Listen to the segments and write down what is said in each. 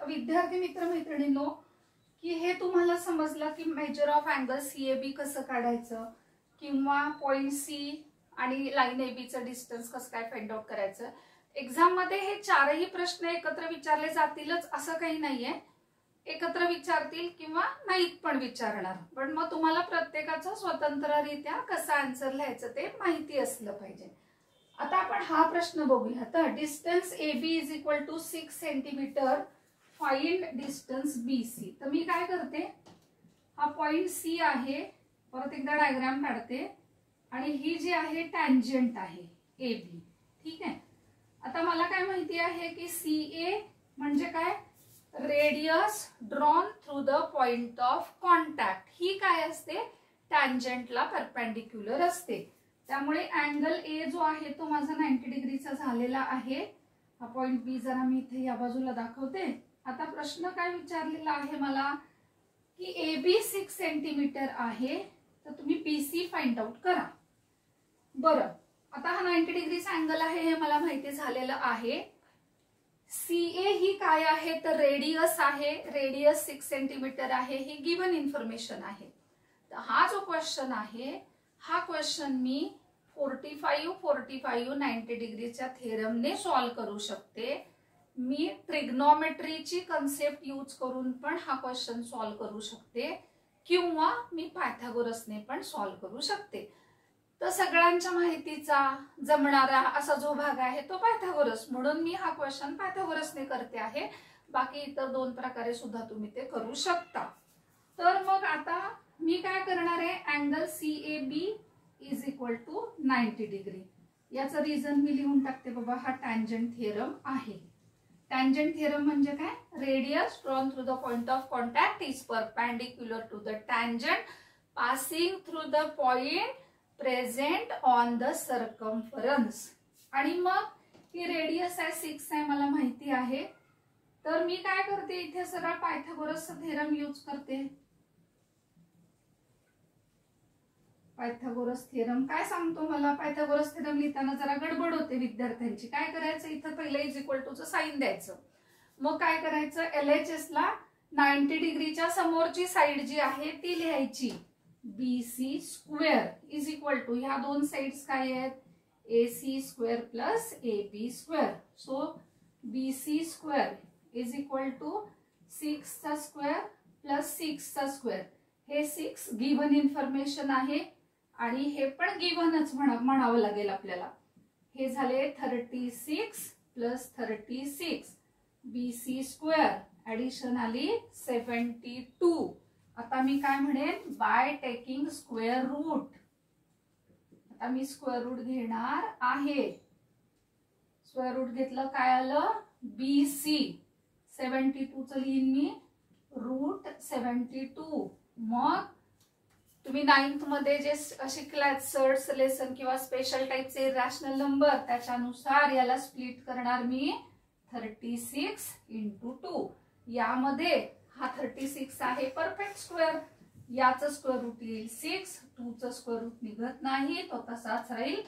विद्यार्थी मित्र मैत्रिणींनो की हे तुम्हाला समजलं की मेजर ऑफ अँगल सीएबी कसं काढायचं किंवा पॉइंट सी आणि लाईन एबीचं डिस्टन्स कसं काय फाइंड आउट करायचं। एक्झाम मध्ये हे चारही प्रश्न एकत्र विचारले जातीलच असं काही नाहीये, एकत्र विचारतील किंवा नाहीत पण विचारणार, पण मग तुम्हाला प्रत्येकाचं स्वतंत्ररित्या कसं आन्सर लिहायचं ते माहिती असलं पाहिजे। आता आपण हा प्रश्न बघूया। तर distance AB is equal to 6 centimetre, find distance BC। तर मी काय करते, हा पॉइंट C आहे, परत एकदा डायग्राम काढते आणि ही जी आहे टँजंट आहे AB, ठीक आहे। आता मला काय माहिती आहे की CA म्हणजे काय, radius drawn through the point of contact. ही काय असते, टँजंटला परपेंडिक्युलर असते, त्यामुळे अँगल A जो आहे तो माझा 90 डिग्रीचा झालेला आहे। हा पॉइंट B जरा मी इथे या बाजूला दाखवते। आता प्रश्न काय विचारलेला आहे मला की AB 6 सेंटीमीटर आहे, तर तुम्ही BC फाइंड आउट करा। बरं, आता हा 90 डिग्रीचा अँगल आहे हे मला माहिती झालेलं आहे। CA ही काय आहे, तर रेडियस आहे, रेडियस 6 सेंटीमीटर आहे, ही गिवन इन्फॉर्मेशन आहे। तर हा जो क्वेश्चन आहे हा क्वेश्चन मी 45 90 डिग्रीच्या थेरमने सॉल्व करू शकते। मी ट्रिग्नोमेट्रीची कन्सेप्ट यूज करून पण हा क्वेश्चन सॉल्व करू शकते किंवा मी पायथागोरसने पण सॉल्व करू शकते। तर सगळ्यांच्या माहितीचा जमणारा असा जो भाग आहे तो पायथागोरस, म्हणून मी हा क्वेश्चन पायथागोरसने करते आहे। बाकी इतर दोन प्रकारे सुद्धा तुम्ही ते करू शकता। तर मग आता मी काय करणार आहे, angle CAB is equal to 90 degree. याचं रिझन मी लिहून टाकते बाबा, हा टँजंट थिअरम आहे। टँजंट थिअरम म्हणजे काय, radius drawn through the point of contact is perpendicular to the tangent passing through the point present on the circumference. आणि मग ही रेडियस आहे 6 आहे मला माहिती आहे, तर मी काय करते इथे सरळ पायथागोरसचा थेरम यूज करते। पायथागोरस थेरम काय सांगतो मला, पायथागोरस थेरम लिहिताना जरा गडबड होते विद्यार्थ्यांची। काय करायचं, इथं पहिलं इज इक्वल टू चं साइन द्यायचं, मग काय करायचं LHS ला 90 डिग्रीच्या समोरची साइड जी आहे ती लिहायची, BC square is equal to, ह्या दोन साइड्स काय आहेत, AC square plus AB square. So BC square is equal to 6 चा स्क्वेअर प्लस 6 चा स्क्वेअर। हे 6 गिव्हन इन्फॉर्मेशन आहे आणि हे पण गिव्हनच म्हणावं लागेल आपल्याला। हे झाले 36 प्लस 36, BC स्क्वेअर ऍडिशन आली 72। आता मी काय म्हणेन, बाय टेकिंग स्क्वेअर रूट। आता मी स्क्वेअर रूट घेणार आहे, स्क्वेअर रूट घेतलं काय आलं, BC 72 चं लिहीन मी रूट 72। मग तुम्ही 9th मध्ये जे शिकलात सर्ट्स लेसन किंवा स्पेशल टाइपचे इरॅशनल नंबर, त्याच्यानुसार याला स्प्लिट करणार मी 36 into 2। यामध्ये हा 36 आहे परफेक्ट स्क्वेअर, याचं स्क्वेअर रूट येईल 6, 2 चं स्क्वेअर रूट निघत नाही, तो तसाच राहील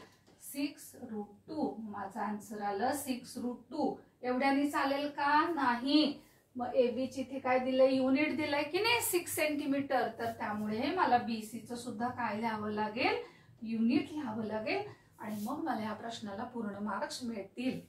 6√2। माझा आन्सर आलं 6√2। एवढ्याने चालेल का, नाही। मग AB ची इथे काय दिलंय, युनिट दिलंय की नाही 6 सेंटीमीटर, तर त्यामुळे मला BC चं सुद्धा काय लिहावं लागेल, युनिट लिहावं लागेल, आणि मग मला या प्रश्नाला पूर्ण मार्क्स मिळतील।